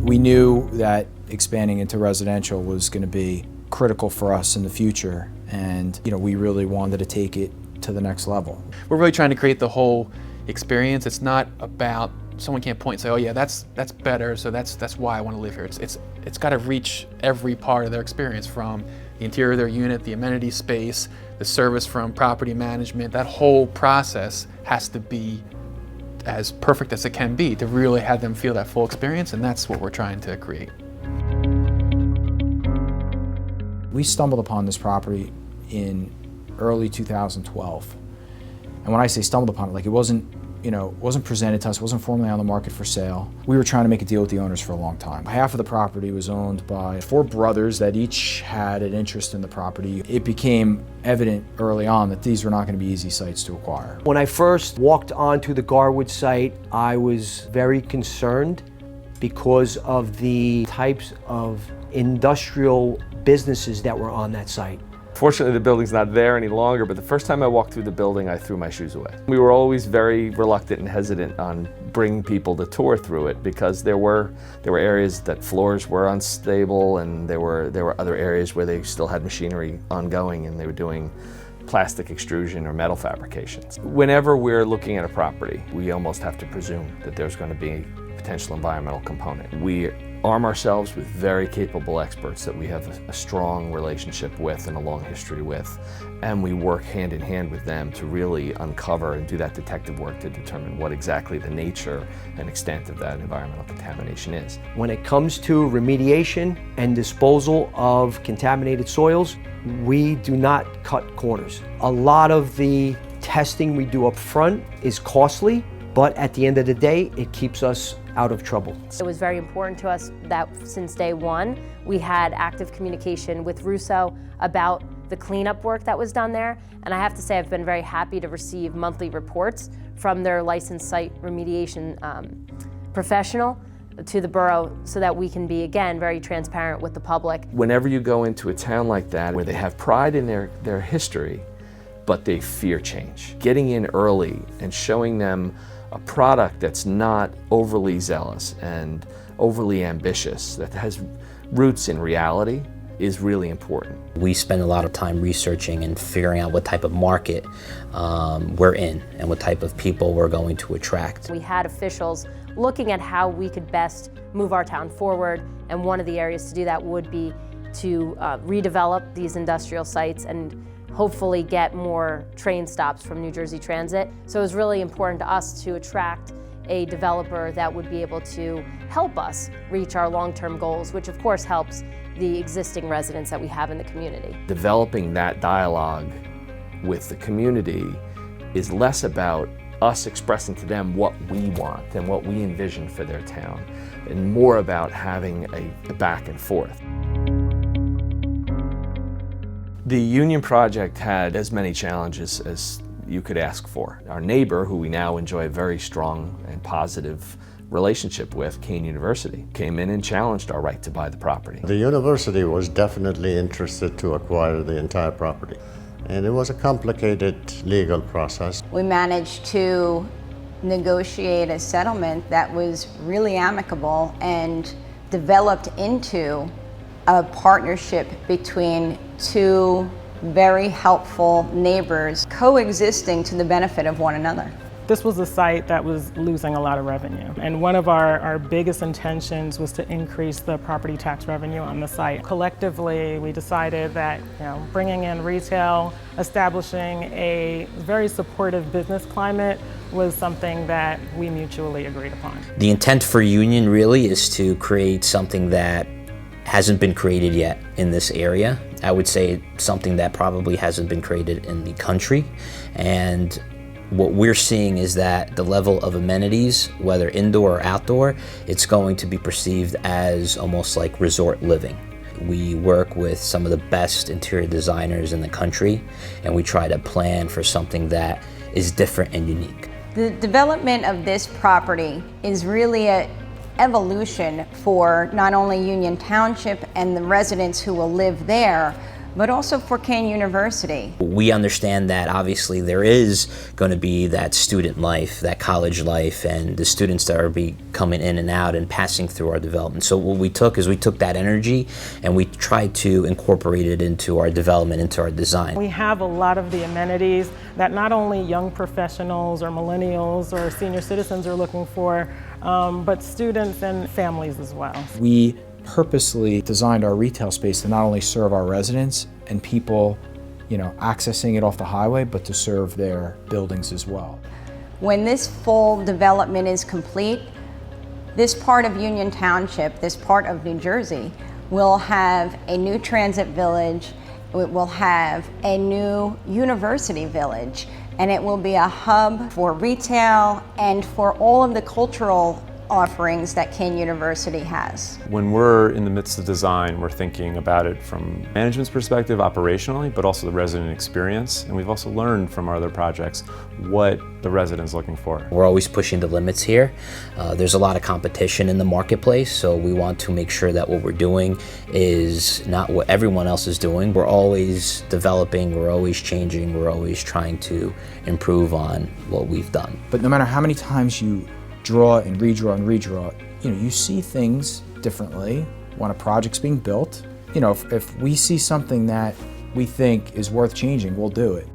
We knew that expanding into residential was going to be critical for us in the future, and we really wanted to take it to the next level. We're really trying to create the whole experience. It's not about someone can't point and say, oh yeah, that's better, so that's why I want to live here. It's got to reach every part of their experience, from the interior of their unit, the amenity space, the service from property management. That whole process has to be as perfect as it can be to really have them feel that full experience, and that's what we're trying to create. We stumbled upon this property in early 2012. And when I say stumbled upon it, it wasn't presented to us, it wasn't formally on the market for sale. We were trying to make a deal with the owners for a long time. Half of the property was owned by 4 brothers that each had an interest in the property. It became evident early on that these were not going to be easy sites to acquire. When I first walked onto the Garwood site, I was very concerned because of the types of industrial businesses that were on that site. Fortunately, the building's not there any longer, but the first time I walked through the building, I threw my shoes away. We were always very reluctant and hesitant on bringing people to tour through it because there were areas that floors were unstable, and there were other areas where they still had machinery ongoing and they were doing plastic extrusion or metal fabrications. Whenever we're looking at a property, we almost have to presume that there's going to be a potential environmental component. We arm ourselves with very capable experts that we have a strong relationship with and a long history with, and we work hand in hand with them to really uncover and do that detective work to determine what exactly the nature and extent of that environmental contamination is. When it comes to remediation and disposal of contaminated soils, we do not cut corners. A lot of the testing we do up front is costly, but at the end of the day, it keeps us out of trouble. It was very important to us that since day one, we had active communication with Russo about the cleanup work that was done there. And I have to say, I've been very happy to receive monthly reports from their licensed site remediation professional to the borough so that we can be, again, very transparent with the public. Whenever you go into a town like that, where they have pride in their history, but they fear change, getting in early and showing them a product that's not overly zealous and overly ambitious, that has roots in reality, is really important. We spend a lot of time researching and figuring out what type of market we're in and what type of people we're going to attract. We had officials looking at how we could best move our town forward, and one of the areas to do that would be to redevelop these industrial sites and hopefully get more train stops from New Jersey Transit. So it was really important to us to attract a developer that would be able to help us reach our long-term goals, which of course helps the existing residents that we have in the community. Developing that dialogue with the community is less about us expressing to them what we want and what we envision for their town, and more about having a back and forth. The Union project had as many challenges as you could ask for. Our neighbor, who we now enjoy a very strong and positive relationship with, Kean University, came in and challenged our right to buy the property. The university was definitely interested to acquire the entire property, and it was a complicated legal process. We managed to negotiate a settlement that was really amicable and developed into a partnership between 2 very helpful neighbors coexisting to the benefit of one another. This was a site that was losing a lot of revenue, and one of our biggest intentions was to increase the property tax revenue on the site. Collectively, we decided that bringing in retail, establishing a very supportive business climate was something that we mutually agreed upon. The intent for Union really is to create something that hasn't been created yet in this area. I would say something that probably hasn't been created in the country. And what we're seeing is that the level of amenities, whether indoor or outdoor, it's going to be perceived as almost like resort living. We work with some of the best interior designers in the country, and we try to plan for something that is different and unique. The development of this property is really an evolution for not only Union Township and the residents who will live there, but also for Kean University. We understand that obviously there is going to be that student life, that college life, and the students that are coming in and out and passing through our development. So what we took is we took that energy and we tried to incorporate it into our development, into our design. We have a lot of the amenities that not only young professionals or millennials or senior citizens are looking for, but students and families as well. We purposely designed our retail space to not only serve our residents and people, accessing it off the highway, but to serve their buildings as well. When this full development is complete, this part of Union Township, this part of New Jersey, will have a new transit village, it will have a new university village, and it will be a hub for retail and for all of the cultural offerings that Kean University has. When we're in the midst of design, we're thinking about it from management's perspective operationally, but also the resident experience. And we've also learned from our other projects what the resident's looking for. We're always pushing the limits here. There's a lot of competition in the marketplace, so we want to make sure that what we're doing is not what everyone else is doing. We're always developing, we're always changing, we're always trying to improve on what we've done. But no matter how many times you draw and redraw and redraw, you see things differently when a project's being built. If we see something that we think is worth changing, we'll do it.